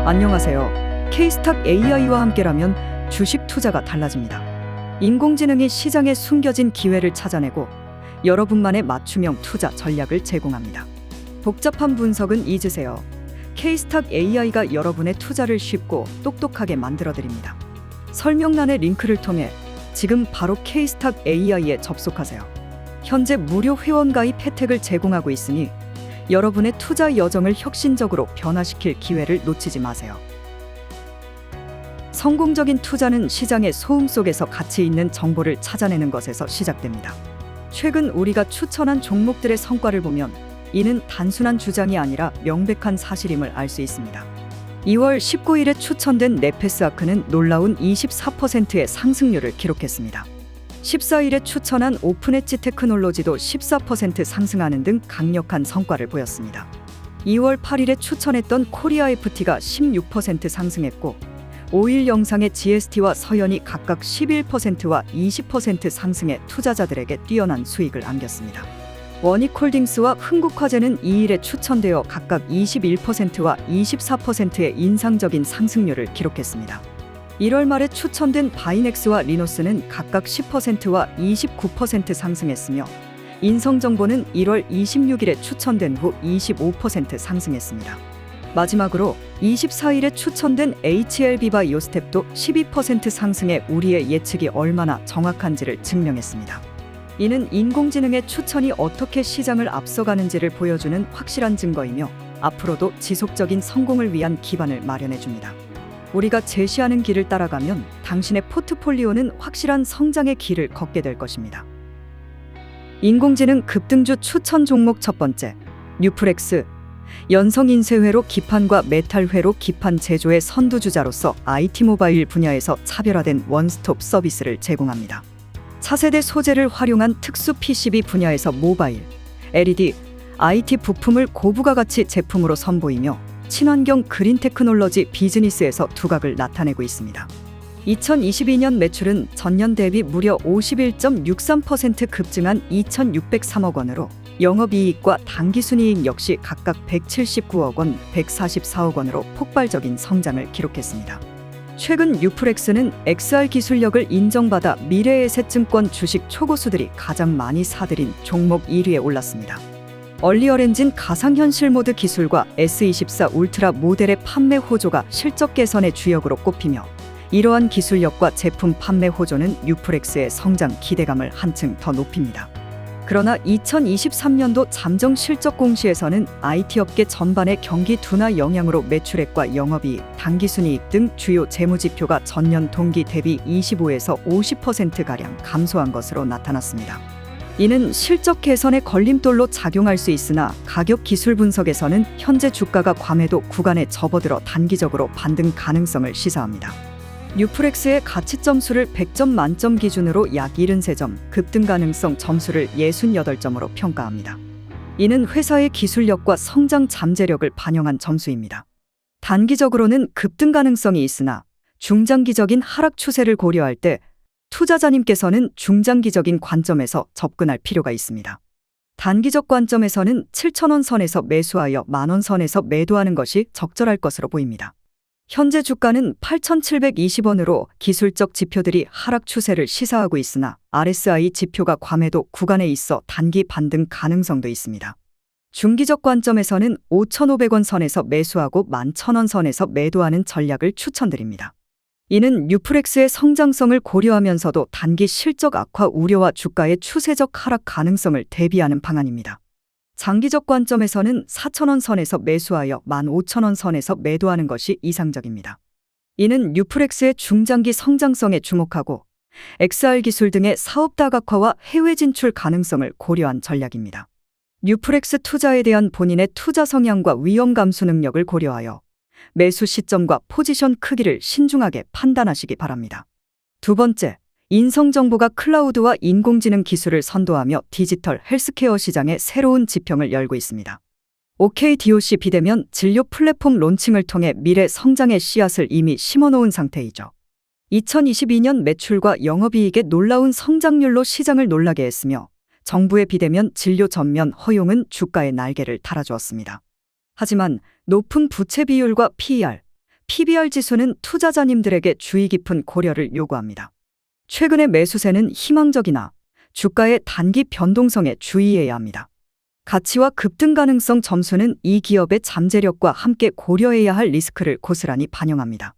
안녕하세요. K스탁 AI와 함께라면 주식 투자가 달라집니다. 인공지능이 시장에 숨겨진 기회를 찾아내고 여러분만의 맞춤형 투자 전략을 제공합니다. 복잡한 분석은 잊으세요. K스탁 AI가 여러분의 투자를 쉽고 똑똑하게 만들어드립니다. 설명란의 링크를 통해 지금 바로 K스탁 AI에 접속하세요. 현재 무료 회원 가입 혜택을 제공하고 있으니 여러분의 투자 여정을 혁신적으로 변화시킬 기회를 놓치지 마세요. 성공적인 투자는 시장의 소음 속에서 가치 있는 정보를 찾아내는 것에서 시작됩니다. 최근 우리가 추천한 종목들의 성과를 보면 이는 단순한 주장이 아니라 명백한 사실임을 알 수 있습니다. 2월 19일에 추천된 네페스아크는 놀라운 24%의 상승률을 기록했습니다. 14일에 추천한 오픈엣지 테크놀로지도 14% 상승하는 등 강력한 성과를 보였습니다. 2월 8일에 추천했던 코리아 FT가 16% 상승했고 5일 영상의 GST와 서현이 각각 11%와 20% 상승해 투자자들에게 뛰어난 수익을 안겼습니다. 원익홀딩스와 흥국화재는 2일에 추천되어 각각 21%와 24%의 인상적인 상승률을 기록했습니다. 1월 말에 추천된 바이넥스와 리노스는 각각 10%와 29% 상승했으며 인성정보는 1월 26일에 추천된 후 25% 상승했습니다. 마지막으로 24일에 추천된 HLB바이오스텝도 12% 상승해 우리의 예측이 얼마나 정확한지를 증명했습니다. 이는 인공지능의 추천이 어떻게 시장을 앞서가는지를 보여주는 확실한 증거이며 앞으로도 지속적인 성공을 위한 기반을 마련해줍니다. 우리가 제시하는 길을 따라가면 당신의 포트폴리오는 확실한 성장의 길을 걷게 될 것입니다. 인공지능 급등주 추천 종목 첫 번째, 뉴플렉스. 연성인쇄회로 기판과 메탈회로 기판 제조의 선두주자로서 IT 모바일 분야에서 차별화된 원스톱 서비스를 제공합니다. 차세대 소재를 활용한 특수 PCB 분야에서 모바일, LED, IT 부품을 고부가가치 제품으로 선보이며 친환경 그린 테크놀로지 비즈니스에서 두각을 나타내고 있습니다. 2022년 매출은 전년 대비 무려 51.63% 급증한 2,603억 원으로 영업이익과 당기순이익 역시 각각 179억 원, 144억 원으로 폭발적인 성장을 기록했습니다. 최근 뉴플렉스는 XR 기술력을 인정받아 미래에셋증권 주식 초고수들이 가장 많이 사들인 종목 1위에 올랐습니다. 얼리얼 엔진 가상현실 모드 기술과 S24 울트라 모델의 판매 호조가 실적 개선의 주역으로 꼽히며 이러한 기술력과 제품 판매 호조는 뉴플렉스의 성장 기대감을 한층 더 높입니다. 그러나 2023년도 잠정 실적 공시에서는 IT 업계 전반의 경기 둔화 영향으로 매출액과 영업이익, 당기순이익 등 주요 재무지표가 전년 동기 대비 25에서 50%가량 감소한 것으로 나타났습니다. 이는 실적 개선의 걸림돌로 작용할 수 있으나 가격 기술 분석에서는 현재 주가가 과매도 구간에 접어들어 단기적으로 반등 가능성을 시사합니다. 뉴플렉스의 가치 점수를 100점 만점 기준으로 약 73점, 급등 가능성 점수를 68점으로 평가합니다. 이는 회사의 기술력과 성장 잠재력을 반영한 점수입니다. 단기적으로는 급등 가능성이 있으나 중장기적인 하락 추세를 고려할 때 투자자님께서는 중장기적인 관점에서 접근할 필요가 있습니다. 단기적 관점에서는 7,000원 선에서 매수하여 만원 선에서 매도하는 것이 적절할 것으로 보입니다. 현재 주가는 8,720원으로 기술적 지표들이 하락 추세를 시사하고 있으나 RSI 지표가 과매도 구간에 있어 단기 반등 가능성도 있습니다. 중기적 관점에서는 5,500원 선에서 매수하고 11,000원 선에서 매도하는 전략을 추천드립니다. 이는 뉴플렉스의 성장성을 고려하면서도 단기 실적 악화 우려와 주가의 추세적 하락 가능성을 대비하는 방안입니다. 장기적 관점에서는 4,000원 선에서 매수하여 15,000원 선에서 매도하는 것이 이상적입니다. 이는 뉴플렉스의 중장기 성장성에 주목하고 XR 기술 등의 사업 다각화와 해외 진출 가능성을 고려한 전략입니다. 뉴플렉스 투자에 대한 본인의 투자 성향과 위험 감수 능력을 고려하여 매수 시점과 포지션 크기를 신중하게 판단하시기 바랍니다. 두 번째, 인성정보가 클라우드와 인공지능 기술을 선도하며 디지털 헬스케어 시장의 새로운 지평을 열고 있습니다. OKDOC 비대면 진료 플랫폼 론칭을 통해 미래 성장의 씨앗을 이미 심어놓은 상태이죠. 2022년 매출과 영업이익의 놀라운 성장률로 시장을 놀라게 했으며 정부의 비대면 진료 전면 허용은 주가의 날개를 달아주었습니다. 하지만 높은 부채 비율과 PER, PBR 지수는 투자자님들에게 주의 깊은 고려를 요구합니다. 최근의 매수세는 희망적이나 주가의 단기 변동성에 주의해야 합니다. 가치와 급등 가능성 점수는 이 기업의 잠재력과 함께 고려해야 할 리스크를 고스란히 반영합니다.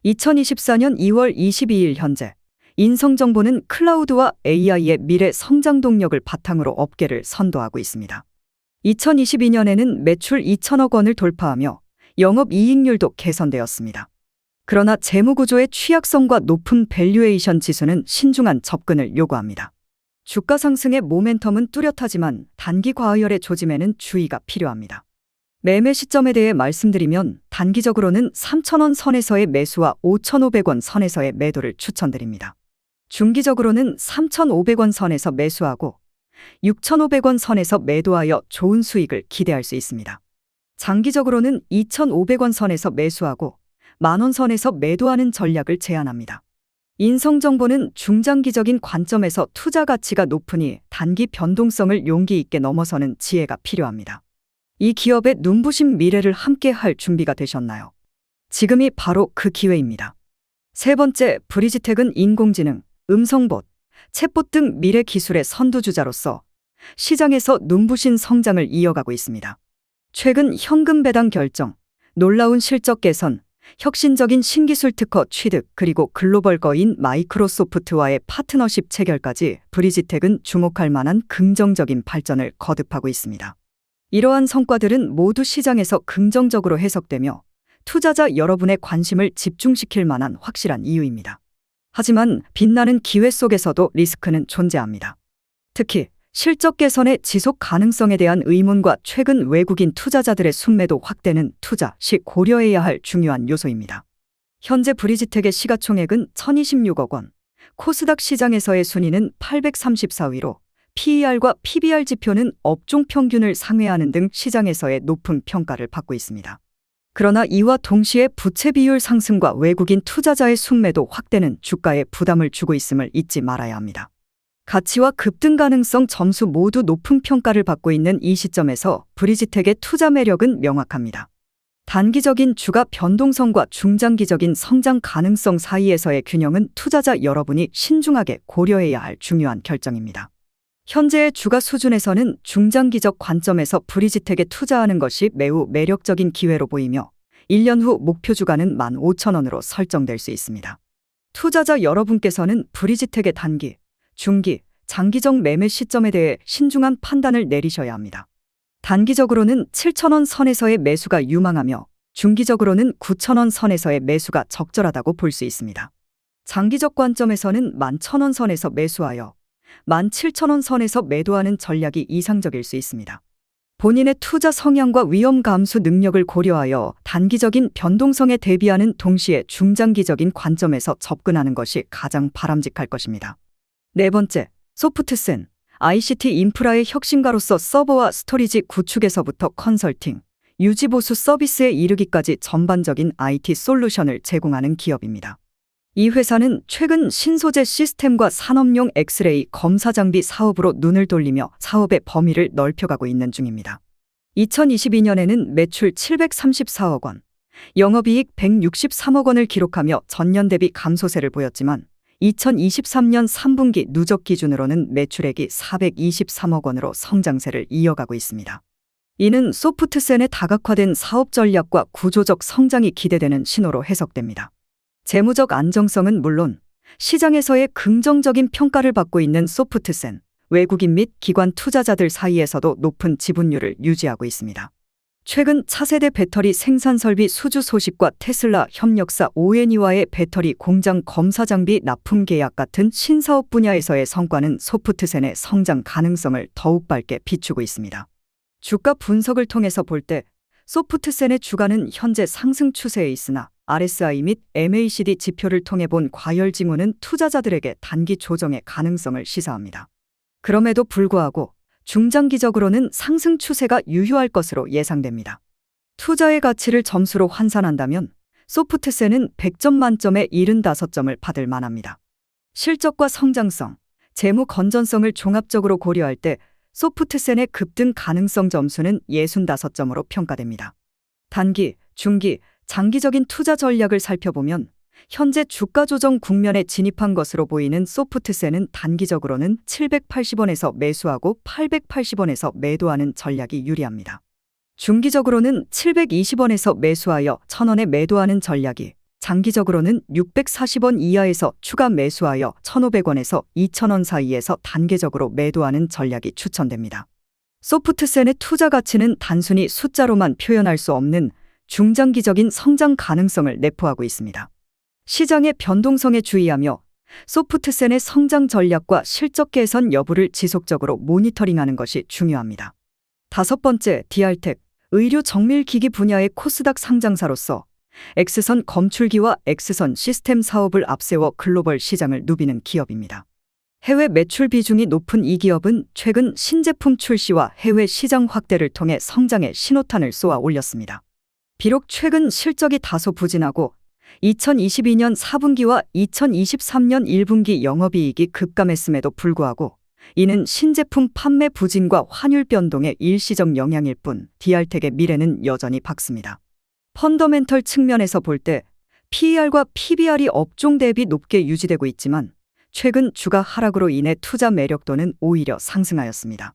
2024년 2월 22일 현재 인성정보는 클라우드와 AI의 미래 성장 동력을 바탕으로 업계를 선도하고 있습니다. 2022년에는 매출 2천억 원을 돌파하며 영업이익률도 개선되었습니다. 그러나 재무구조의 취약성과 높은 밸류에이션 지수는 신중한 접근을 요구합니다. 주가 상승의 모멘텀은 뚜렷하지만 단기 과열의 조짐에는 주의가 필요합니다. 매매 시점에 대해 말씀드리면 단기적으로는 3,000원 선에서의 매수와 5,500원 선에서의 매도를 추천드립니다. 중기적으로는 3,500원 선에서 매수하고 6,500원 선에서 매도하여 좋은 수익을 기대할 수 있습니다. 장기적으로는 2,500원 선에서 매수하고 만원 선에서 매도하는 전략을 제안합니다. 인성정보는 중장기적인 관점에서 투자 가치가 높으니 단기 변동성을 용기 있게 넘어서는 지혜가 필요합니다. 이 기업의 눈부신 미래를 함께 할 준비가 되셨나요? 지금이 바로 그 기회입니다. 세 번째, 브리지텍은 인공지능, 음성봇, 챗봇 등 미래 기술의 선두주자로서 시장에서 눈부신 성장을 이어가고 있습니다. 최근 현금 배당 결정, 놀라운 실적 개선, 혁신적인 신기술 특허 취득, 그리고 글로벌 거인 마이크로소프트와의 파트너십 체결까지 브리지텍은 주목할 만한 긍정적인 발전을 거듭하고 있습니다. 이러한 성과들은 모두 시장에서 긍정적으로 해석되며 투자자 여러분의 관심을 집중시킬 만한 확실한 이유입니다. 하지만 빛나는 기회 속에서도 리스크는 존재합니다. 특히 실적 개선의 지속 가능성에 대한 의문과 최근 외국인 투자자들의 순매도 확대는 투자 시 고려해야 할 중요한 요소입니다. 현재 브리지텍의 시가총액은 1,026억 원, 코스닥 시장에서의 순위는 834위로 PER과 PBR 지표는 업종 평균을 상회하는 등 시장에서의 높은 평가를 받고 있습니다. 그러나 이와 동시에 부채 비율 상승과 외국인 투자자의 순매도 확대는 주가에 부담을 주고 있음을 잊지 말아야 합니다. 가치와 급등 가능성 점수 모두 높은 평가를 받고 있는 이 시점에서 브리지텍의 투자 매력은 명확합니다. 단기적인 주가 변동성과 중장기적인 성장 가능성 사이에서의 균형은 투자자 여러분이 신중하게 고려해야 할 중요한 결정입니다. 현재의 주가 수준에서는 중장기적 관점에서 브리지텍에 투자하는 것이 매우 매력적인 기회로 보이며 1년 후 목표 주가는 15,000원으로 설정될 수 있습니다. 투자자 여러분께서는 브리지텍의 단기, 중기, 장기적 매매 시점에 대해 신중한 판단을 내리셔야 합니다. 단기적으로는 7,000원 선에서의 매수가 유망하며 중기적으로는 9,000원 선에서의 매수가 적절하다고 볼 수 있습니다. 장기적 관점에서는 11,000원 선에서 매수하여 17,000원 선에서 매도하는 전략이 이상적일 수 있습니다. 본인의 투자 성향과 위험 감수 능력을 고려하여 단기적인 변동성에 대비하는 동시에 중장기적인 관점에서 접근하는 것이 가장 바람직할 것입니다. 네 번째, 소프트센, ICT 인프라의 혁신가로서 서버와 스토리지 구축에서부터 컨설팅, 유지보수 서비스에 이르기까지 전반적인 IT 솔루션을 제공하는 기업입니다. 이 회사는 최근 신소재 시스템과 산업용 엑스레이 검사 장비 사업으로 눈을 돌리며 사업의 범위를 넓혀가고 있는 중입니다. 2022년에는 매출 734억 원, 영업이익 163억 원을 기록하며 전년 대비 감소세를 보였지만 2023년 3분기 누적 기준으로는 매출액이 423억 원으로 성장세를 이어가고 있습니다. 이는 소프트센의 다각화된 사업 전략과 구조적 성장이 기대되는 신호로 해석됩니다. 재무적 안정성은 물론 시장에서의 긍정적인 평가를 받고 있는 소프트센, 외국인 및 기관 투자자들 사이에서도 높은 지분율을 유지하고 있습니다. 최근 차세대 배터리 생산 설비 수주 소식과 테슬라 협력사 오에니와의 배터리 공장 검사 장비 납품 계약 같은 신사업 분야에서의 성과는 소프트센의 성장 가능성을 더욱 밝게 비추고 있습니다. 주가 분석을 통해서 볼 때 소프트센의 주가는 현재 상승 추세에 있으나 RSI 및 MACD 지표를 통해 본 과열 징후는 투자자들에게 단기 조정의 가능성을 시사합니다. 그럼에도 불구하고 중장기적으로는 상승 추세가 유효할 것으로 예상됩니다. 투자의 가치를 점수로 환산한다면 소프트센은 100점 만점에 75점을 받을 만합니다. 실적과 성장성, 재무 건전성을 종합적으로 고려할 때 소프트센의 급등 가능성 점수는 65점으로 평가됩니다. 단기, 중기, 장기적인 투자 전략을 살펴보면 현재 주가 조정 국면에 진입한 것으로 보이는 소프트센은 단기적으로는 780원에서 매수하고 880원에서 매도하는 전략이 유리합니다. 중기적으로는 720원에서 매수하여 1000원에 매도하는 전략이, 장기적으로는 640원 이하에서 추가 매수하여 1500원에서 2000원 사이에서 단계적으로 매도하는 전략이 추천됩니다. 소프트센의 투자 가치는 단순히 숫자로만 표현할 수 없는 중장기적인 성장 가능성을 내포하고 있습니다. 시장의 변동성에 주의하며 소프트센의 성장 전략과 실적 개선 여부를 지속적으로 모니터링하는 것이 중요합니다. 5번째, DR텍, 의료 정밀기기 분야의 코스닥 상장사로서 X선 검출기와 X선 시스템 사업을 앞세워 글로벌 시장을 누비는 기업입니다. 해외 매출 비중이 높은 이 기업은 최근 신제품 출시와 해외 시장 확대를 통해 성장의 신호탄을 쏘아 올렸습니다. 비록 최근 실적이 다소 부진하고 2022년 4분기와 2023년 1분기 영업이익이 급감했음에도 불구하고 이는 신제품 판매 부진과 환율 변동의 일시적 영향일 뿐 DR텍의 미래는 여전히 밝습니다. 펀더멘털 측면에서 볼 때 PER과 PBR이 업종 대비 높게 유지되고 있지만 최근 주가 하락으로 인해 투자 매력도는 오히려 상승하였습니다.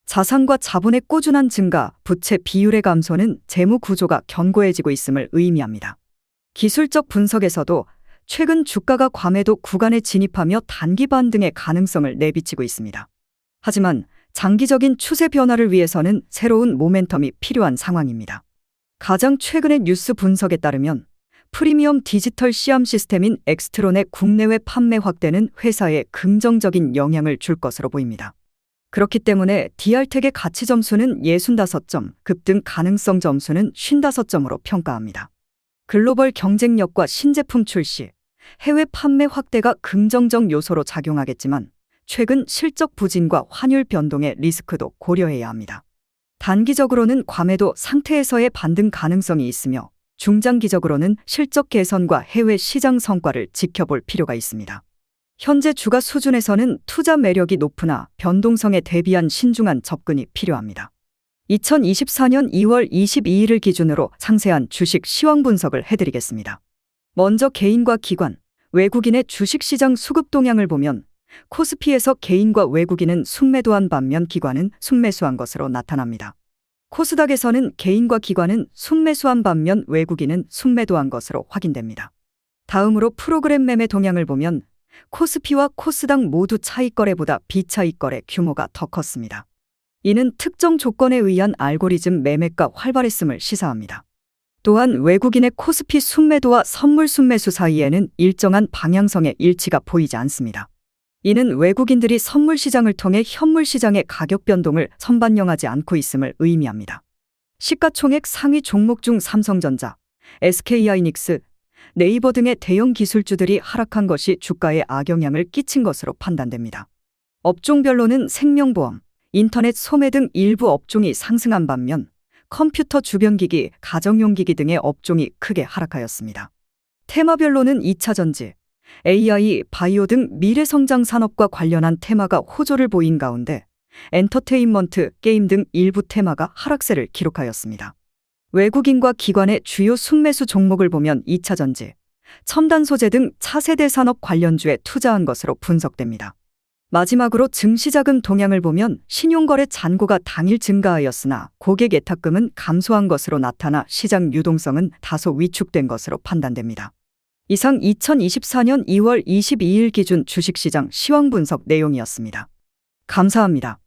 자산과 자본의 꾸준한 증가, 부채 비율의 감소는 재무 구조가 견고해지고 있음을 의미합니다. 기술적 분석에서도 최근 주가가 과매도 구간에 진입하며 단기 반등의 가능성을 내비치고 있습니다. 하지만 장기적인 추세 변화를 위해서는 새로운 모멘텀이 필요한 상황입니다. 가장 최근의 뉴스 분석에 따르면 프리미엄 디지털 시험 시스템인 엑스트론의 국내외 판매 확대는 회사에 긍정적인 영향을 줄 것으로 보입니다. 그렇기 때문에 DR텍의 가치 점수는 65점, 급등 가능성 점수는 55점으로 평가합니다. 글로벌 경쟁력과 신제품 출시, 해외 판매 확대가 긍정적 요소로 작용하겠지만 최근 실적 부진과 환율 변동의 리스크도 고려해야 합니다. 단기적으로는 과매도 상태에서의 반등 가능성이 있으며 중장기적으로는 실적 개선과 해외 시장 성과를 지켜볼 필요가 있습니다. 현재 주가 수준에서는 투자 매력이 높으나 변동성에 대비한 신중한 접근이 필요합니다. 2024년 2월 22일을 기준으로 상세한 주식 시황 분석을 해드리겠습니다. 먼저 개인과 기관, 외국인의 주식시장 수급 동향을 보면 코스피에서 개인과 외국인은 순매도한 반면 기관은 순매수한 것으로 나타납니다. 코스닥에서는 개인과 기관은 순매수한 반면 외국인은 순매도한 것으로 확인됩니다. 다음으로 프로그램 매매 동향을 보면 코스피와 코스닥 모두 차익거래보다 비차익거래 규모가 더 컸습니다. 이는 특정 조건에 의한 알고리즘 매매가 활발했음을 시사합니다. 또한 외국인의 코스피 순매도와 선물 순매수 사이에는 일정한 방향성의 일치가 보이지 않습니다. 이는 외국인들이 선물 시장을 통해 현물 시장의 가격 변동을 선반영하지 않고 있음을 의미합니다. 시가총액 상위 종목 중 삼성전자, SK하이닉스, 네이버 등의 대형 기술주들이 하락한 것이 주가에 악영향을 끼친 것으로 판단됩니다. 업종별로는 생명보험, 인터넷 소매 등 일부 업종이 상승한 반면 컴퓨터 주변기기, 가정용기기 등의 업종이 크게 하락하였습니다. 테마별로는 2차전지, AI, 바이오 등 미래성장 산업과 관련한 테마가 호조를 보인 가운데 엔터테인먼트, 게임 등 일부 테마가 하락세를 기록하였습니다. 외국인과 기관의 주요 순매수 종목을 보면 2차전지, 첨단 소재 등 차세대 산업 관련주에 투자한 것으로 분석됩니다. 마지막으로 증시자금 동향을 보면 신용거래 잔고가 당일 증가하였으나 고객 예탁금은 감소한 것으로 나타나 시장 유동성은 다소 위축된 것으로 판단됩니다. 이상 2024년 2월 22일 기준 주식시장 시황 분석 내용이었습니다. 감사합니다.